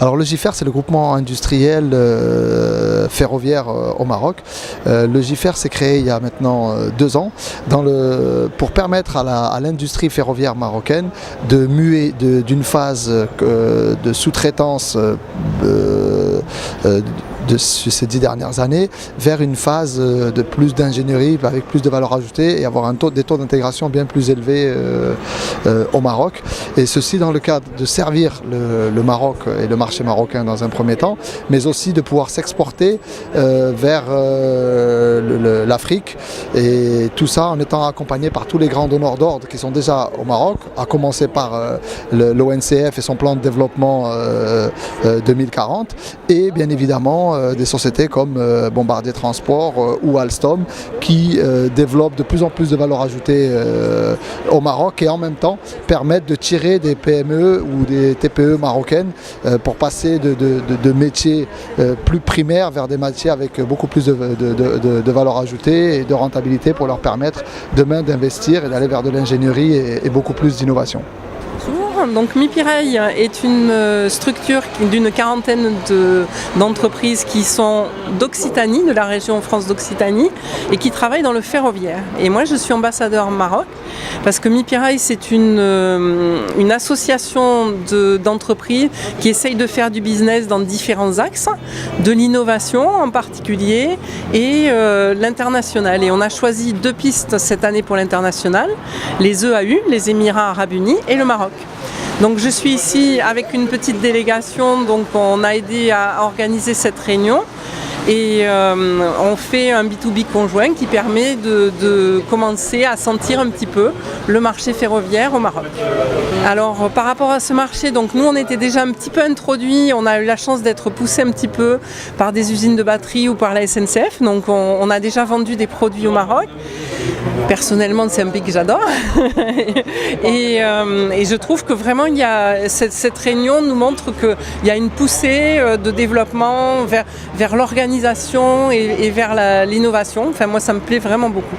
Alors le GIFER, c'est le groupement industriel ferroviaire au Maroc. Le GIFER s'est créé il y a maintenant 2 ans pour permettre à l'industrie ferroviaire marocaine de muer d'une phase de sous-traitance de ces 10 dernières années vers une phase de plus d'ingénierie avec plus de valeur ajoutée et avoir des taux d'intégration bien plus élevés au Maroc, et ceci dans le cadre de servir le Maroc et le marché marocain dans un premier temps, mais aussi de pouvoir s'exporter vers l'Afrique, et tout ça en étant accompagné par tous les grands donneurs d'ordre qui sont déjà au Maroc, à commencer par l'ONCF et son plan de développement 2040, et bien évidemment des sociétés comme Bombardier Transport ou Alstom qui développent de plus en plus de valeur ajoutée au Maroc, et en même temps permettent de tirer des PME ou des TPE marocaines pour passer de métiers plus primaires vers des métiers avec beaucoup plus de valeur ajoutée et de rentabilité, pour leur permettre demain d'investir et d'aller vers de l'ingénierie et beaucoup plus d'innovation. Donc MiPirail est une structure d'une quarantaine d'entreprises qui sont d'Occitanie, de la région France d'Occitanie, et qui travaillent dans le ferroviaire. Et moi je suis ambassadeur Maroc, parce que MiPirail c'est une association d'entreprises qui essayent de faire du business dans différents axes, de l'innovation en particulier et l'international. Et on a choisi 2 pistes cette année pour l'international, les EAU, les Émirats Arabes Unis, et le Maroc. Donc je suis ici avec une petite délégation, donc on a aidé à organiser cette réunion, et on fait un B2B conjoint qui permet de commencer à sentir un petit peu le marché ferroviaire au Maroc. Alors par rapport à ce marché, donc nous on était déjà un petit peu introduits, on a eu la chance d'être poussé un petit peu par des usines de batterie ou par la SNCF, donc on a déjà vendu des produits au Maroc. Personnellement, c'est un pays que j'adore et je trouve que vraiment il y a cette réunion nous montre qu'il y a une poussée de développement vers l'organisation et vers l'innovation. Enfin moi ça me plaît vraiment beaucoup.